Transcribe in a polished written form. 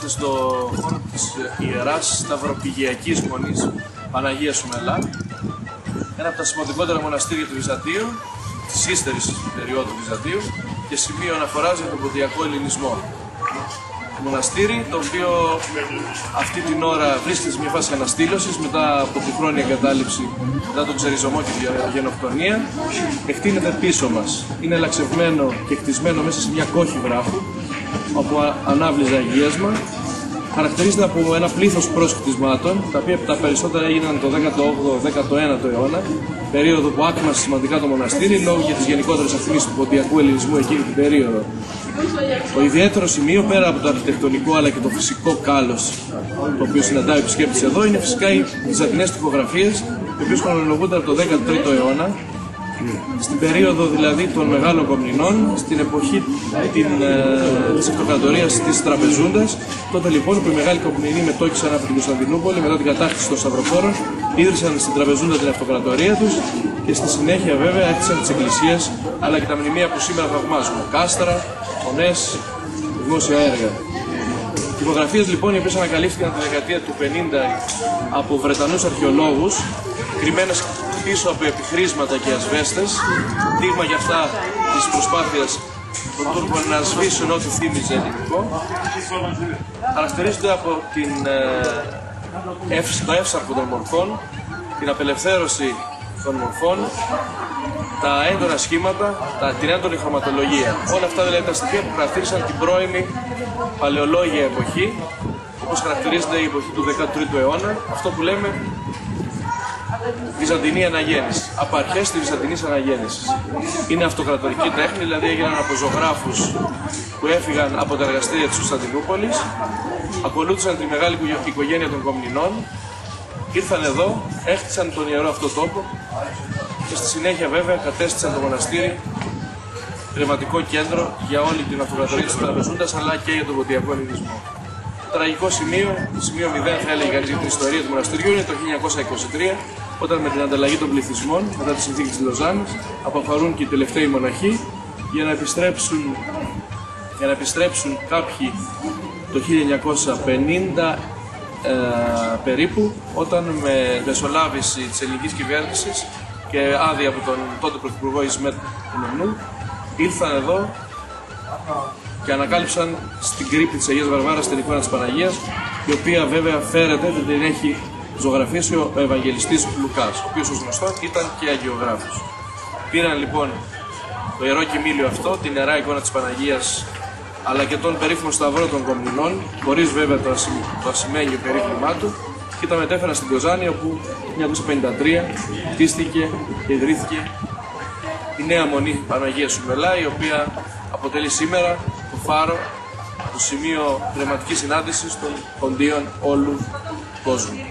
Βρισκόμαστε στο χώρο της Ιεράς Σταυροπηγειακής Μονής Παναγίας Σουμελά, ένα από τα σημαντικότερα μοναστήρια του Βυζαντίου, της ύστερης περίοδου Βυζαντίου και σημείο αναφοράς για τον ποντιακό ελληνισμό. Το μοναστήρι, το οποίο αυτή την ώρα βρίσκεται σε μια φάση αναστήλωσης μετά από τη χρόνια εγκατάλειψη, μετά τον ξεριζωμό και τη γενοκτονία, εκτείνεται πίσω μας. Είναι ελαξευμένο και χτισμένο μέσα σε μια κόχη βράχου, όπου ανάβλιζε αγίασμα. Χαρακτηρίζεται από ένα πλήθος πρόσκτισμάτων, τα οποία τα περισσότερα έγιναν το 18ο-19ο αιώνα, περίοδο που άκμασε σημαντικά το μοναστήρι λόγω της γενικότερης αφήνισης του ποντιακού ελληνισμού εκείνη την περίοδο. Το ιδιαίτερο σημείο, πέρα από το αρχιτεκτονικό αλλά και το φυσικό κάλος, το οποίο συναντάει ο επισκέπτης εδώ, είναι φυσικά οι βυζαντινές τοιχογραφίες, οι οποίες χρονολογούνται από το 13ο αιώνα, στην περίοδο δηλαδή των Μεγάλων Κομνηνών, στην εποχή της αυτοκρατορίας της Τραπεζούντας. Τότε λοιπόν που οι Μεγάλοι Κομνηνοί μετόχησαν από την Κωνσταντινούπολη μετά την κατάκτηση των Σταυροφόρων, ίδρυσαν στην Τραπεζούντα την αυτοκρατορία τους και στη συνέχεια βέβαια έκτισαν τις εκκλησίες αλλά και τα μνημεία που σήμερα θαυμάζουμε. Κάστρα, φωνές, δημόσια έργα. Τυπογραφίες λοιπόν οι οποίες ανακαλύφθηκαν τη δεκαετία του 50 από Βρετανούς αρχαιολόγους, κρυμμένες πίσω από επιχρήσματα και ασβέστες, δείγμα για αυτά της προσπάθειας των Τούρκων να σβήσουν ό,τι θύμιζε ελληνικό. Χαρακτηρίζονται από το εύσαρκο των μορφών, την απελευθέρωση των μορφών, τα έντονα σχήματα, την έντονη χρωματολογία. Όλα αυτά δηλαδή τα στοιχεία που χαρακτήρισαν την πρώιμη παλαιολόγια εποχή, όπως χαρακτηρίζεται η εποχή του 13ου αιώνα, αυτό που λέμε Βυζαντινή αναγέννηση, από αρχές της Βυζαντινής αναγέννησης. Είναι αυτοκρατορική τέχνη, δηλαδή έγιναν από ζωγράφους που έφυγαν από τα εργαστήρια της Κωνσταντινούπολης, ακολούθησαν τη μεγάλη οικογένεια των Κομνηνών, ήρθαν εδώ, έχτισαν τον ιερό αυτό τόπο και στη συνέχεια βέβαια κατέστησαν το μοναστήρι πνευματικό κέντρο για όλη την αυτοκρατορία της Τραπεζούντας αλλά και για τον ποντιακό ελληνισμό. Το τραγικό σημείο, σημείο 0 θα έλεγε κανείς για την ιστορία του μοναστηριού, είναι το 1923, όταν με την ανταλλαγή των πληθυσμών, μετά τη συνθήκη της Λοζάνης, αποχωρούν και οι τελευταίοι μοναχοί για να επιστρέψουν κάποιοι το 1950 περίπου, όταν με μεσολάβηση της ελληνικής κυβέρνησης και άδεια από τον τότε πρωθυπουργό Ισμέτ Μεμνού, ήλθαν εδώ και ανακάλυψαν στην κρύπη της Αγίας Βαρβάρας την εικόνα της Παναγίας, η οποία βέβαια φέρεται, δεν την έχει ζωγραφίσει ο Ευαγγελιστής Λουκάς, ο οποίος ως γνωστό ήταν και αγιογράφος. Πήραν λοιπόν το ιερό κοιμήλιο αυτό, την ιερά εικόνα της Παναγίας, αλλά και τον περίφημο σταυρό των Κομνηνών, χωρίς βέβαια το ασημένιο περίφημά του, και τα μετέφεραν στην Κοζάνη, όπου το 1953 χτίστηκε και ιδρύθηκε η νέα μονή Παναγίας Σουμελά, η οποία αποτελεί σήμερα το φάρο, το σημείο πνευματικής συνάντησης των ποντίων όλου κόσμου.